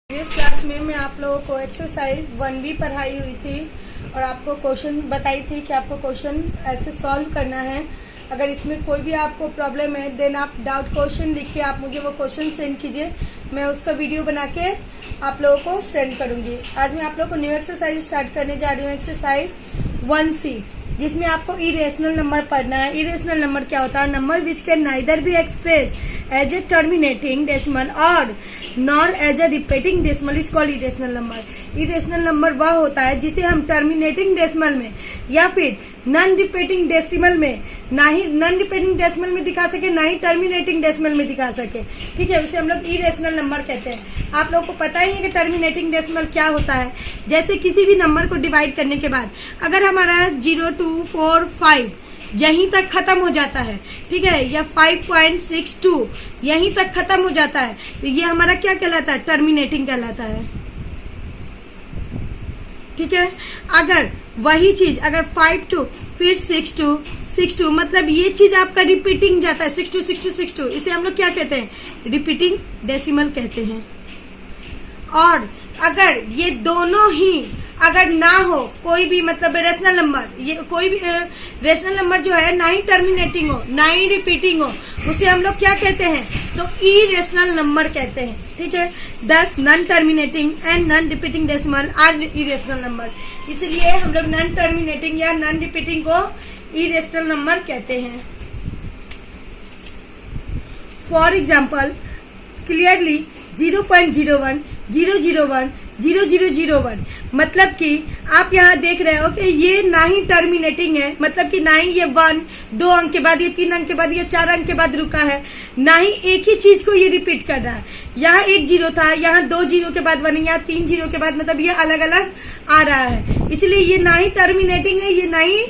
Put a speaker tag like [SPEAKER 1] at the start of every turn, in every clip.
[SPEAKER 1] Previous class में मैं आप लोगों को एक्सरसाइज 1B पढ़ाई हुई थी और आपको क्वेश्चन बताई थी कि आपको क्वेश्चन ऐसे सॉल्व करना है। अगर इसमें कोई भी आपको प्रॉब्लम है देन आप डाउट क्वेश्चन लिख के आप मुझे वो क्वेश्चन सेंड कीजिए, मैं उसका वीडियो बना के आप लोगों को सेंड करूंगी। आज मैं आप लोगों को न्यू एक्सरसाइज स्टार्ट करने जा रही हूँ, एक्सरसाइज 1C, जिसमें आपको इरेशनल नंबर पढ़ना है। इरेशनल नंबर क्या होता है? Number which can neither be express as a terminating decimal और nor as a repeating decimal is called irrational number. Irrational number वह होता है जिसे हम टर्मिनेटिंग डेसिमल में या फिर नॉन रिपीटिंग डेसिमल में, ना ही नॉन रिपीटिंग डेसिमल में दिखा सके ना ही टर्मिनेटिंग डेसिमल में दिखा सके, ठीक है, उसे हम लोग इरेशनल नंबर कहते हैं। आप लोगों को पता ही है कि टर्मिनेटिंग डेसिमल क्या होता है। जैसे किसी भी नंबर को डिवाइड करने के बाद अगर हमारा 0, 2, 4, 5 यहीं तक खत्म हो जाता है, ठीक है, या 5.62 यहीं तक खत्म हो जाता है, तो ये हमारा क्या कहलाता है? टर्मिनेटिंग कहलाता है, ठीक है। अगर वही चीज अगर 5 फिर 6 मतलब ये चीज आपका रिपीटिंग जाता है 6 इसे हम लोग क्या कहते हैं? रिपीटिंग डेसिमल कहते हैं। और अगर ये दोनों ही अगर ना हो, कोई भी मतलब रेशनल नंबर, ये कोई भी रेशनल नंबर जो है ना ही टर्मिनेटिंग हो ना ही रिपीटिंग हो, उसे हम लोग क्या कहते हैं? तो इरेशनल नंबर कहते हैं, ठीक है। Thus non terminating and non repeating decimal are irrational number, इसलिए हम लोग नॉन टर्मिनेटिंग या नॉन रिपीटिंग को इरेशनल नंबर कहते हैं। फॉर एग्जाम्पल क्लियरली 0.01, 001, 0001, मतलब कि आप यहाँ देख रहे हो कि ये ना ही टर्मिनेटिंग है, मतलब कि ना ही ये 1 2 अंक के बाद, ये 3 अंक के बाद, ये 4 अंक के बाद रुका है, ना ही एक ही चीज को ये रिपीट कर रहा है। यहाँ 1 0 था, यहाँ 2 0 के बाद 1, यहाँ 3 0 के बाद, मतलब ये अलग अलग आ रहा है, इसलिए ये ना ही टर्मिनेटिंग है, ये ना ही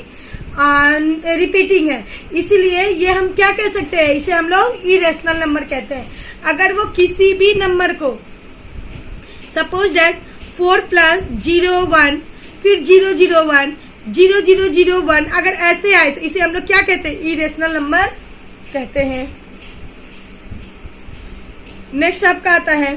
[SPEAKER 1] रिपीटिंग है, इसीलिए ये हम क्या कह सकते हैं? इसे हम लोग इरेशनल नंबर कहते हैं। अगर वो किसी भी नंबर को सपोज डेट 4 + 0 1 फिर 0 0 1 0 0 0 1 अगर ऐसे आए तो इसे हम लोग क्या कहते हैं? इरेशनल नंबर कहते हैं। नेक्स्ट आपका आता है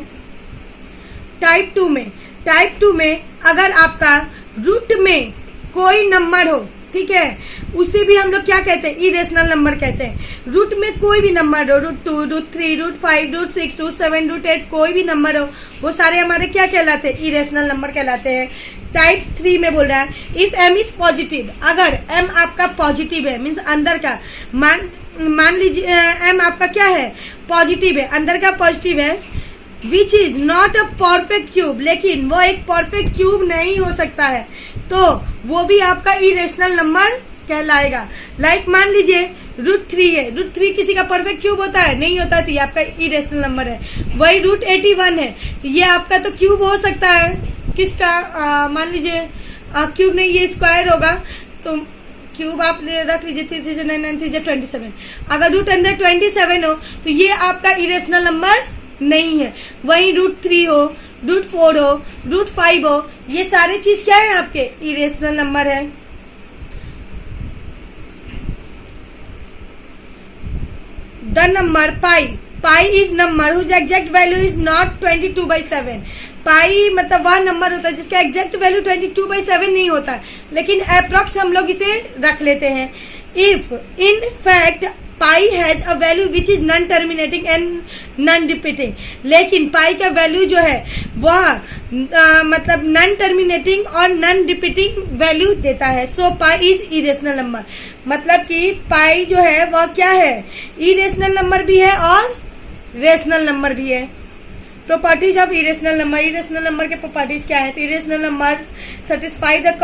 [SPEAKER 1] टाइप 2 में। टाइप 2 में अगर आपका रूट में कोई नंबर हो, ठीक है, उसे भी हम लोग क्या कहते हैं? इरेशनल नंबर कहते हैं। रूट में कोई भी नंबर हो, √2, √3, √5, √6, √7, √8 कोई भी नंबर हो, वो सारे हमारे क्या कहलाते हैं? इरेशनल नंबर कहलाते हैं। टाइप 3 में बोल रहा है इफ m इज पॉजिटिव, अगर m आपका पॉजिटिव है, मीन्स अंदर का, मान लीजिए m आपका क्या है? पॉजिटिव है, अंदर का पॉजिटिव है, which is not a perfect cube, लेकिन वो एक परफेक्ट क्यूब नहीं हो सकता है, तो वो भी आपका इरेशनल नंबर कहलाएगा। लाइक मान लीजिए √3 है, √3 किसी का परफेक्ट क्यूब होता है? नहीं होता, तो ये आपका इरेशनल नंबर है। वही √81 है, तो ये आपका तो क्यूब हो सकता है, किसका? मान लीजिए क्यूब नहीं, ये स्क्वायर होगा, तो क्यूब आप रख लीजिए 3 3 9 9 3 27। अगर रूट अंदर 27 हो तो ये आपका इरेशनल नंबर नहीं है। वही √3 हो, √4 हो, √5 हो, ये सारी चीज क्या है? आपके इरेशनल नंबर है। The number pi is number whose exact value is not 22/7। Pi मतलब वह नंबर होता है जिसका एग्जैक्ट वैल्यू 22/7 नहीं होता, लेकिन अप्रॉक्स हम लोग इसे रख लेते हैं। If in fact pi has a value which is non terminating and non repeating, लेकिन पाई का वैल्यू जो है वह मतलब नॉन टर्मिनेटिंग और नॉन रिपीटिंग वैल्यू देता है। सो पाई इज इरेशनल नंबर, मतलब कि पाई जो है वह क्या है? इरेशनल नंबर भी है और रेशनल नंबर भी है। Properties of irrational number. Irrational number के प्रॉपर्टीज क्या है? तो irrational number satisfy the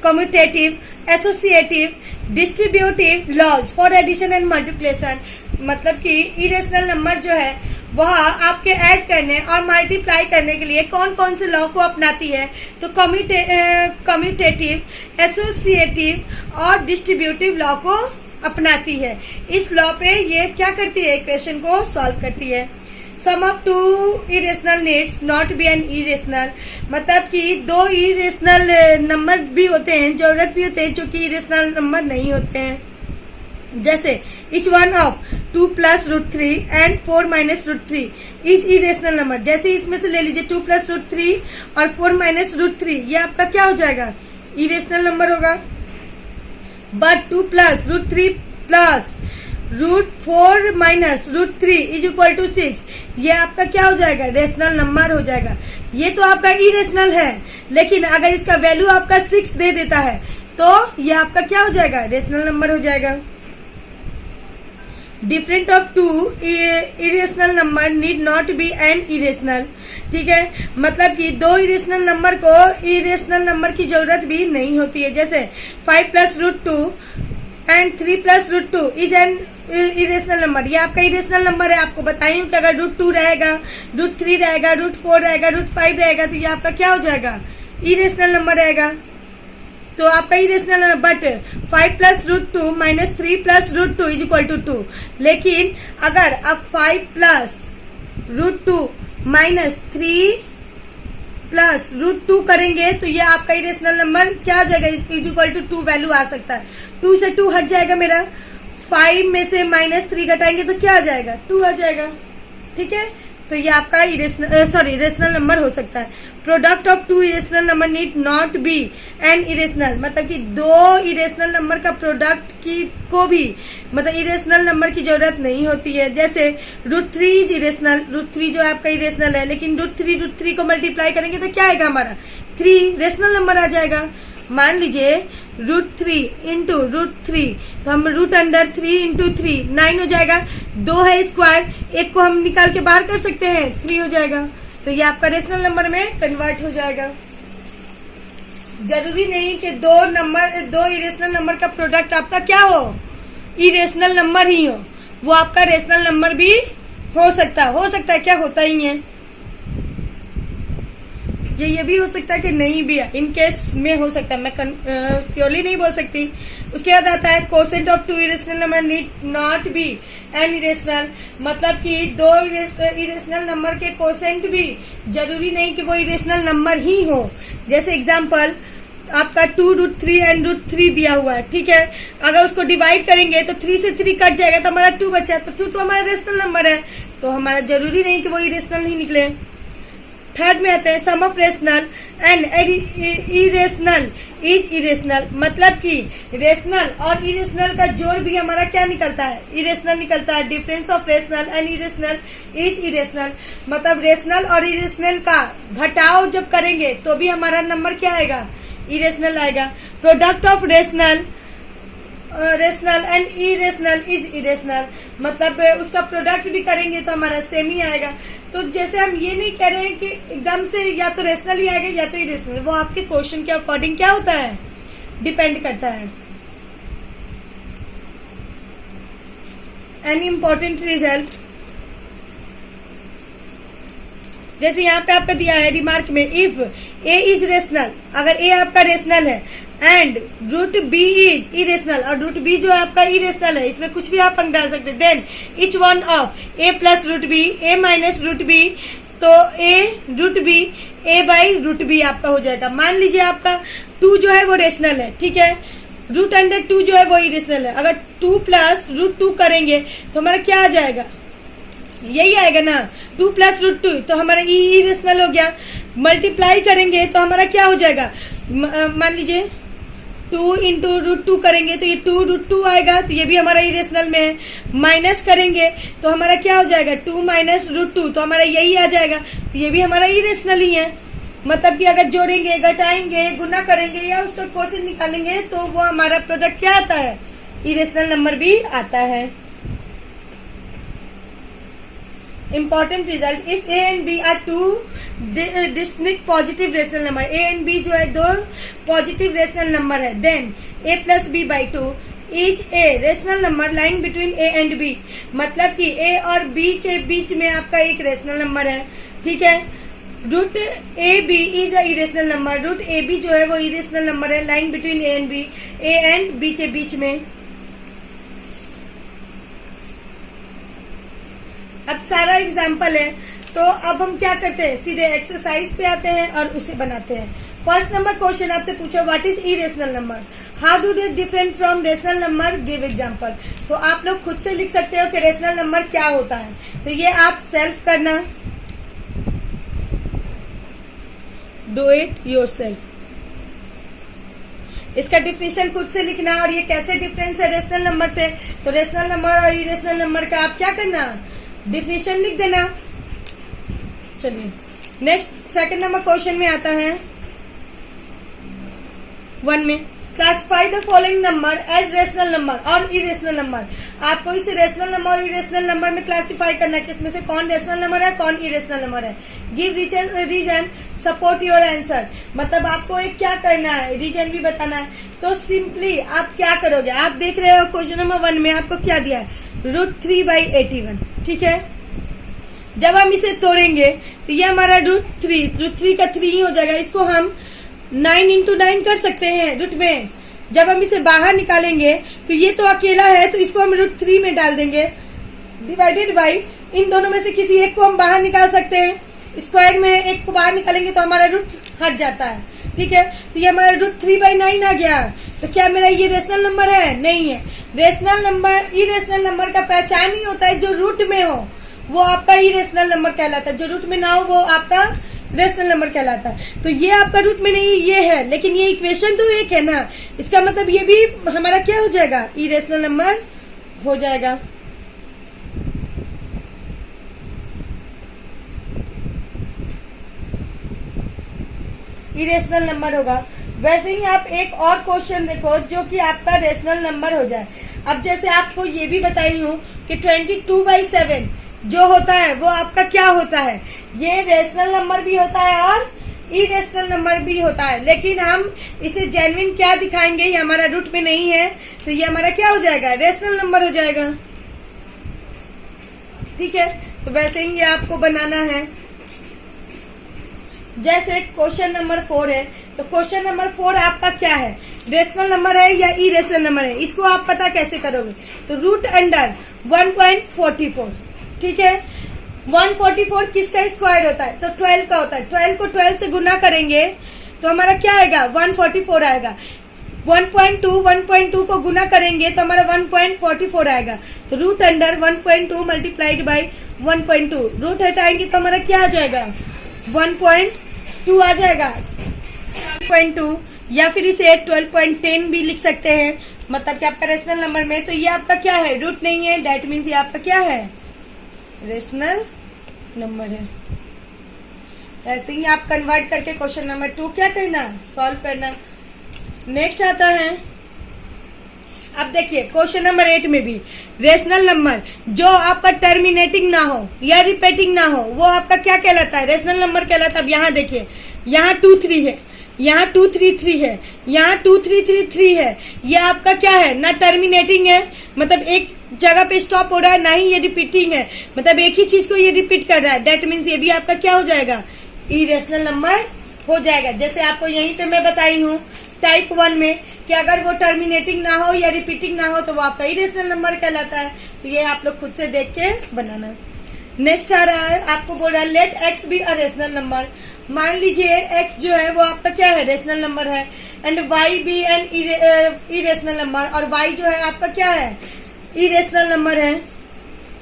[SPEAKER 1] commutative, associative, distributive laws for addition and multiplication, मतलब कि इरेशनल नंबर जो है वह आपके ऐड करने और मल्टीप्लाई करने के लिए कौन कौन से लॉ को अपनाती है? तो कम्यूटेटिव, एसोसिएटिव और डिस्ट्रीब्यूटिव लॉ को अपनाती है। इस लॉ पे ये क्या करती है? इक्वेशन को सॉल्व करती है। Sum of 2 irrational needs not be an irrational, मतलब कि 2 इरेशनल नंबर भी होते हैं, जरूरत भी होते हैं, जो कि इरेशनल नंबर नहीं होते हैं। जैसे each one of 2 plus root 3 and 4 minus root 3 is irrational number. जैसे इसमें से ले लीजिए 2 प्लस रूट 3 और 4 माइनस रूट 3, ये आपका क्या हो जाएगा, इरेशनल नंबर होगा। But 2 plus root 3 plus root 4 minus root 3 is equal to 6, ये आपका क्या हो जाएगा, रेशनल नंबर हो जाएगा। ये तो आपका इरेशनल है, लेकिन अगर इसका वैल्यू आपका 6 दे देता है तो ये आपका क्या हो जाएगा, रेशनल नंबर हो जाएगा। Different of two irrational number need not be an irrational. ठीक है, मतलब कि दो इरेशनल नंबर को इरेशनल नंबर की जरूरत भी नहीं होती है। जैसे 5 plus root 2 and 3 plus root 2 is an irrational number. ये आपका इरेशनल नंबर है। आपको बताई हूँ कि अगर रूट 2 रहेगा, रूट 3 रहेगा, रूट 4 रहेगा, रूट 5 रहेगा तो ये आपका क्या हो जाएगा, इरेशनल नंबर रहेगा। तो आपका irrational number. But 5 plus root 2 minus 3 plus root 2 is equal to 2। लेकिन अगर आप 5 plus root 2 minus 3 plus root 2 करेंगे तो ये आपका इरेशनल नंबर क्या आ जाएगा, इज इक्वल टू 2 वैल्यू आ सकता है। 2 से 2 हट जाएगा मेरा, 5 में से माइनस 3 घटाएंगे तो क्या आ जाएगा, 2 आ जाएगा। ठीक है, तो ये आपका इरेशनल नंबर हो सकता है। Product of two irrational number need not be an irrational, मतलब कि दो इरेशनल नंबर का प्रोडक्ट की को भी मतलब इरेशनल नंबर की जरूरत नहीं होती है। जैसे रूट 3 इज इरेशनल, रूट 3 जो आपका इरेशनल है, लेकिन रूट 3 को मल्टीप्लाई करेंगे तो क्या आएगा हमारा, 3 रेशनल नंबर आ जाएगा। मान लीजिए रूट 3 इंटू रूट 3, तो हम रूट अंडर 3 इंटू 3 9 हो जाएगा। 2 है स्क्वायर, एक को हम निकाल के बाहर कर सकते हैं, 3 हो जाएगा। तो ये आपका रेशनल नंबर में कन्वर्ट हो जाएगा। जरूरी नहीं कि दो इरेशनल नंबर का प्रोडक्ट आपका क्या हो, इरेशनल नंबर ही हो, वो आपका रेशनल नंबर भी हो सकता है, क्या होता ही है। ये भी हो सकता है कि नहीं भी है, इन केस में हो सकता है, मैं श्योरली नहीं बोल सकती। उसके बाद आता है quotient of two irrational number need not be an irrational, मतलब कि दो इरेशनल नंबर के कोसेंट भी जरूरी नहीं कि वो इरेशनल नंबर ही हो। जैसे एग्जांपल आपका 2 रूट 3 एंड रूट 3 दिया हुआ है, ठीक है। अगर उसको डिवाइड करेंगे तो 3 से 3 कट जाएगा तो हमारा 2 बचा, तो 2 तो हमारा रेशनल नंबर है, तो हमारा जरूरी नहीं कि वो इरेशनल ही निकले। थर्ड में आते हैं sum of rational and irrational is irrational, मतलब कि रेशनल और इरेशनल का जोड़ भी हमारा क्या निकलता है, इरेशनल निकलता है। Difference of rational and irrational is irrational, मतलब रेशनल और इरेशनल का घटाव जब करेंगे तो भी हमारा नंबर क्या आएगा, इरेशनल आएगा। Product of rational and irrational is irrational, मतलब उसका प्रोडक्ट भी करेंगे तो हमारा सेम ही आएगा। तो जैसे हम ये नहीं कह रहे हैं कि एकदम से या तो रेशनल ही आएगा या तो इरेशनल, वो आपके क्वेश्चन के अकॉर्डिंग क्या होता है, डिपेंड करता है। एनी इम्पोर्टेंट रिजल्ट, जैसे यहाँ पे आपका दिया है रिमार्क में, इफ ए इज रेशनल, अगर ए आपका रेशनल है and root B is irrational, और रूट बी जो है आपका इरेशनल है, इसमें कुछ भी आप अंक डाल सकते हैं, then each one of A plus root B, A minus root B, तो A root B, A by root B आपका हो जाएगा। मान लीजिए आपका 2 जो है वो रेशनल है, ठीक है, रूट अंडर 2 जो है वो इरेशनल है। अगर 2 प्लस रूट 2 करेंगे तो हमारा क्या आ जाएगा, यही आएगा ना, 2 प्लस रूट 2, तो हमारा इरेशनल हो गया। मल्टीप्लाई करेंगे तो हमारा क्या हो जाएगा, मान लीजिए 2 इंटू रूट 2 करेंगे तो ये 2 रूट 2 आएगा, तो ये भी हमारा इरेशनल में है। माइनस करेंगे तो हमारा क्या हो जाएगा, 2 माइनस रूट 2, तो हमारा यही आ जाएगा, तो ये भी हमारा इरेशनल ही है। मतलब कि अगर जोड़ेंगे, घटाएंगे, गुना करेंगे या उसका क्वोशिएंट निकालेंगे तो वो हमारा प्रोडक्ट क्या आता है, इरेशनल नंबर भी आता है। Important result, if A and B are two distinct positive rational number, A and B जो है दो positive rational number है, then A plus B by 2 is a rational number lying between A and B, मतलब कि A और B के बीच में आपका एक rational number है, ठीक है। Root A B is a irrational number, root A B जो है वो इरेशनल नंबर है, lying between A and B, A and B के बीच में। अब सारा एग्जाम्पल है, तो अब हम क्या करते हैं, सीधे एक्सरसाइज पे आते हैं और उसे बनाते हैं। फर्स्ट नंबर क्वेश्चन आपसे पूछा, what is irrational number, how do they different from rational number, give example. तो आप लोग खुद से लिख सकते हो कि रेशनल नंबर क्या होता है। तो ये आप सेल्फ करना, डू इट योर सेल्फ। इसका डिफिनेशन खुद से लिखना, और ये कैसे डिफरेंस है रेशनल नंबर से। तो रेशनल नंबर और इरेशनल नंबर का आप क्या करना, डिफिनेशन लिख देना। चलिए नेक्स्ट सेकंड नंबर क्वेश्चन में आता है 1 में, classify the following number as rational number और इरेशनल नंबर। आपको इसे रेशनल नंबर और इरेशनल नंबर में क्लासिफाई करना है, किसमें से कौन रेशनल नंबर है कौन इरेशनल नंबर है। Give reason support your answer, मतलब आपको एक क्या करना है, रीजन भी बताना है। तो सिंपली आप क्या करोगे, आप देख रहे हो क्वेश्चन नंबर 1 में आपको क्या दिया है, √3/81, ठीक है। जब हम इसे तोड़ेंगे तो ये हमारा √3 का 3 ही हो जाएगा। इसको हम 9 into 9 कर सकते हैं रूट में। जब हम इसे बाहर निकालेंगे तो ये तो अकेला है, तो इसको हम √3 में डाल देंगे, डिवाइडेड बाई इन दोनों में से किसी एक को हम बाहर निकाल सकते हैं। स्क्वायर में एक को बाहर निकालेंगे तो हमारा रूट हट जाता है, ठीक है। तो ये हमारा √3/9 आ गया। तो क्या मेरा ये रेशनल नंबर है, नहीं है। रेशनल नंबर इरेशनल नंबर का पहचान ही होता है जो रूट में हो वो आपका इरेशनल नंबर कहलाता है, जो रूट में ना हो वो आपका रेशनल नंबर कहलाता है। तो ये आपका रूट में नहीं, ये है, लेकिन ये इक्वेशन तो एक है ना, इसका मतलब ये भी हमारा क्या हो जाएगा, इरेशनल नंबर हो जाएगा। इरेशनल नंबर होगा। वैसे ही आप एक और क्वेश्चन देखो जो कि आपका रेशनल नंबर हो जाए। अब जैसे आपको ये भी बताई हूँ कि 22/7 जो होता है वो आपका क्या होता है, ये रेशनल नंबर भी होता है और इरेशनल नंबर भी होता है, लेकिन हम इसे जेन्युइन क्या दिखाएंगे, ये हमारा रूट में नहीं है, तो ये हमारा क्या हो जाएगा, रेशनल नंबर हो जाएगा, ठीक है। तो वैसे ही ये आपको बनाना है। जैसे क्वेश्चन नंबर 4 है, तो क्वेश्चन नंबर 4 आपका क्या है, रेशनल नंबर है या इरेशनल नंबर है, इसको आप पता कैसे करोगे। तो √1.44, ठीक है। 144 किसका स्क्वायर होता है, तो 12 का होता है। 12 को 12 से गुना करेंगे तो हमारा क्या आएगा, 144 आएगा। 1.2 को गुना करेंगे तो हमारा 1.44 आएगा। तो √1.2 मल्टीप्लाइड बाई 1.2, रूट हटाएंगे तो हमारा क्या आ जाएगा, 1.2 आ जाएगा, 1.2, या फिर इसे 12.10 भी लिख सकते हैं, मतलब कि आपका रेशनल नंबर में। तो ये आपका क्या है, रूट नहीं है, डेट मीन्स ये आपका क्या है, रेशनल नंबर है। ऐसे ही आप कन्वर्ट करके क्वेश्चन नंबर 2 क्या करना, सॉल्व करना। नेक्स्ट आता है, अब देखिए क्वेश्चन नंबर 8 में भी रेशनल नंबर जो आपका टर्मिनेटिंग ना हो या रिपीटिंग ना हो वो आपका क्या कहलाता है, रेशनल नंबर कहलाता है। अब यहाँ देखिए, यहाँ 2 3 है, यहाँ 2 3 3 है, यहाँ 2 3 3 3 है। ये आपका क्या है, ना टर्मिनेटिंग है, मतलब एक जगह पे स्टॉप हो रहा है, ना ही ये रिपीटिंग है, मतलब एक ही चीज को ये रिपीट कर रहा है। डेट मीन्स ये भी आपका क्या हो जाएगा, इरेशनल नंबर हो जाएगा। जैसे आपको यहीं पे मैं बताई हूँ टाइप 1 में कि अगर वो टर्मिनेटिंग ना हो या रिपीटिंग ना हो तो वो आपका इरेशनल नंबर कहलाता है। तो ये आप लोग खुद से देख के बनाना। नेक्स्ट आ रहा है, आपको बोल रहा है let X be a rational number. मान लीजिए एक्स जो है वो आपका क्या है, रेशनल नंबर है, and Y be an irrational number, और वाई जो है आपका क्या है, इरेशनल नंबर है।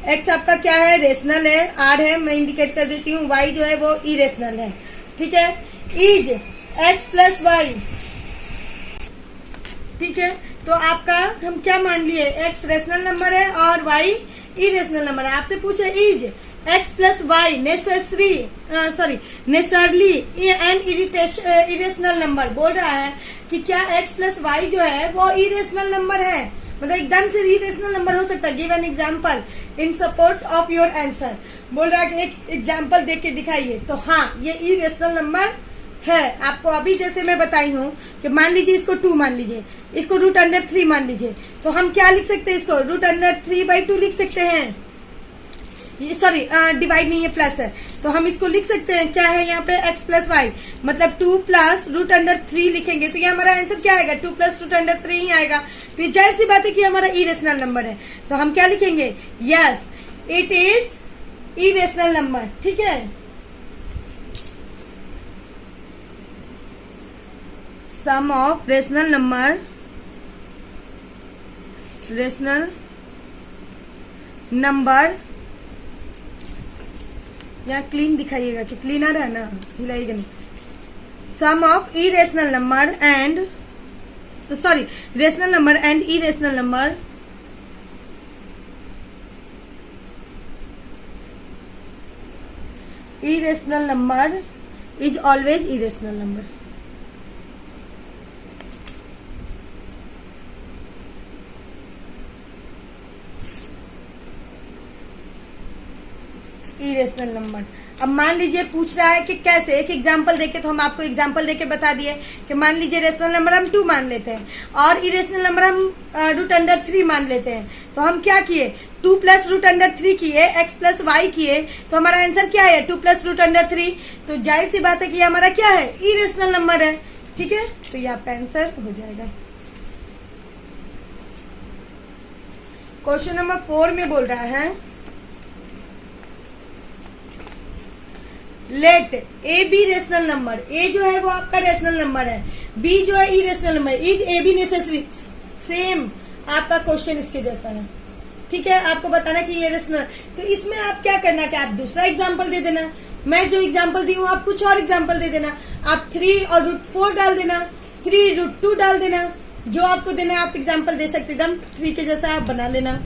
[SPEAKER 1] एक्स आपका क्या है, रेशनल है, आर है, मैं इंडिकेट कर देती हूँ, वाई जो है वो इरेशनल है, ठीक है। इज एक्स प्लस वाई, ठीक है। तो आपका हम क्या मान लिए, एक्स रेशनल नंबर है और वाई इरेशनल नंबर है। आपसे पूछे is X plus Y necessarily an irrational number, बोल रहा है कि क्या एक्स प्लस वाई जो है वो इरेशनल नंबर है, मतलब एकदम से इरेशनल नंबर हो सकता है। Give an example in support of your answer, बोल रहा है कि एक एग्जाम्पल देख के दिखाइए। तो हाँ, ये इरेशनल नंबर है। आपको अभी जैसे मैं बताई हूँ कि मान लीजिए इसको 2 मान लीजिए, इसको √3 मान लीजिए, तो हम क्या लिख सकते हैं, इसको √3/2 लिख सकते हैं। ये सॉरी डिवाइड नहीं है, प्लस है, तो हम इसको लिख सकते हैं, क्या है यहाँ पे x प्लस वाई, मतलब 2 प्लस √3 लिखेंगे तो ये हमारा आंसर क्या आएगा, 2 प्लस √3 ही आएगा। तो ये जाहिर सी बात है कि हमारा इरेशनल नंबर है, तो हम क्या लिखेंगे, yes it is irrational number, ठीक है। Sum of rational number rational number, यहाँ क्लीन दिखाइएगा कि क्लीनर है ना, हिलाइएगा नहीं। Sum of irrational number and, sorry, rational number and irrational number irrational number is always irrational number. Irrational number. अब मान लीजिए पूछ रहा है कि कैसे, एक एग्जांपल देके, तो हम आपको एग्जांपल देके बता दिए कि मान लीजिए रेशनल नंबर हम 2 मान लेते हैं और इरेशनल नंबर हम √3 मान लेते हैं। तो हम क्या किए, 2 + √3 किए, x + y किए, तो हमारा आंसर क्या है 2 + √3। तो जाहिर सी बात है कि हमारा क्या है, इरेशनल नंबर है। ठीक है, तो ये आपका आंसर हो जाएगा। क्वेश्चन नंबर 4 में बोल रहा है let A B rational number. A जो है वो आपका रेशनल नंबर है, बी जो है irrational number, is A be necessary. Same आपका क्वेश्चन इसके जैसा है। ठीक है, आपको बताना कि ये रेशनल, तो इसमें आप क्या करना कि आप दूसरा एग्जांपल दे देना। मैं जो एग्जांपल दी हूँ आप कुछ और एग्जांपल दे देना। आप 3 और √4 डाल देना, 3 √2 डाल देना, जो आपको देना है आप एग्जांपल दे सकते, एकदम 3 के जैसा आप बना लेना।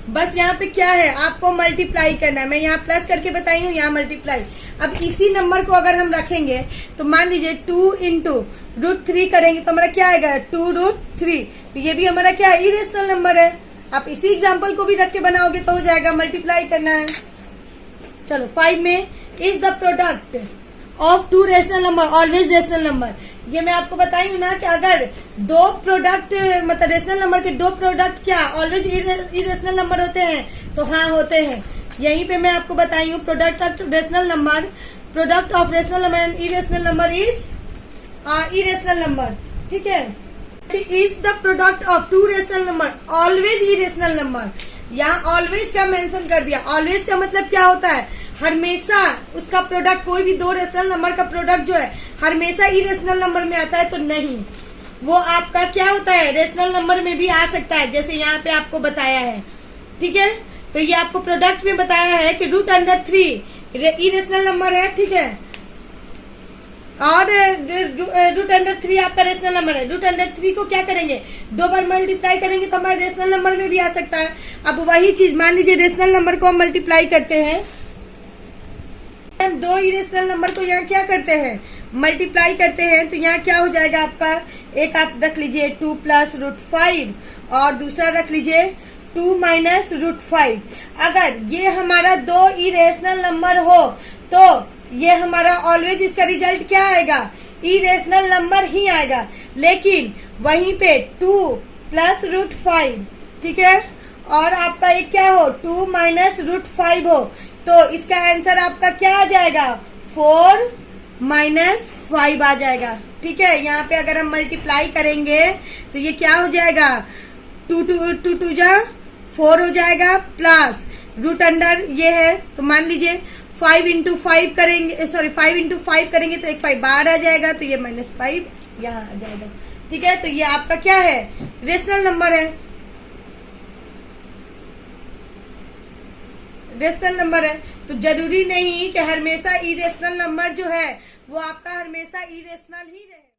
[SPEAKER 1] बस यहाँ पे क्या है, आपको मल्टीप्लाई करना है। मैं यहाँ प्लस करके बताई हूँ, यहाँ मल्टीप्लाई। अब इसी नंबर को अगर हम रखेंगे तो मान लीजिए 2 × √3 करेंगे तो हमारा क्या आएगा 2√3। तो ये भी हमारा क्या है, इरेशनल नंबर है। आप इसी एग्जाम्पल को भी रख के बनाओगे तो हो जाएगा, मल्टीप्लाई करना है। चलो 5 में, is the product of 2 rational number always rational number. ये मैं आपको बताई हूँ ना कि अगर 2 प्रोडक्ट, मतलब रेशनल नंबर के 2 प्रोडक्ट क्या ऑलवेज इरेशनल नंबर होते हैं, तो हाँ होते हैं। यहीं पे मैं आपको बताई हूँ product of rational number, product of rational number and irrational number is irrational number. ठीक है, is the product of 2 rational number always irrational number. यहाँ ऑलवेज का मेंशन कर दिया। ऑलवेज का मतलब क्या होता है, हमेशा उसका प्रोडक्ट, कोई भी 2 रेशनल नंबर का प्रोडक्ट जो है हमेशा इरेशनल नंबर में आता है, तो नहीं, वो आपका क्या होता है, रेशनल नंबर में भी आ सकता है, जैसे यहाँ पे आपको बताया है। ठीक है, तो ये आपको प्रोडक्ट में बताया है कि √3 इरेशनल नंबर है। ठीक है, और √3 आपका रेशनल नंबर है। √3 को क्या करेंगे, 2 बार मल्टीप्लाई करेंगे तो हमारे रेशनल नंबर में भी आ सकता है। अब वही चीज मान लीजिए रेशनल नंबर को हम मल्टीप्लाई करते हैं, हम 2 इरेशनल नंबर को यहाँ क्या करते हैं, मल्टीप्लाई करते हैं, तो यहाँ क्या हो जाएगा आपका, एक आप रख लीजिए 2 + √5 और दूसरा रख लीजिए 2 - √5। अगर ये हमारा 2 इरेशनल नंबर हो तो ये हमारा ऑलवेज इसका रिजल्ट क्या आएगा, इरेशनल नंबर ही आएगा। लेकिन वहीं पे 2 + √5, ठीक है, और आपका एक क्या हो 2 - √5 हो, तो इसका आंसर आपका क्या आ जाएगा, 4 - 5 आ जाएगा। ठीक है, यहाँ पे अगर हम मल्टीप्लाई करेंगे तो ये क्या हो जाएगा, 2 × 2 = 4 हो जाएगा, प्लस रूट अंडर ये है, तो मान लीजिए 5 × 5 करेंगे, सॉरी 5 × 5 करेंगे तो 1 5 बाहर आ जाएगा, तो ये -5 यहाँ आ जाएगा। ठीक है, तो ये आपका क्या है, रेशनल नंबर है, रेशनल नंबर है। तो जरूरी नहीं कि हमेशा इरेशनल नंबर जो है वो आपका हमेशा इरेशनल ही रहे।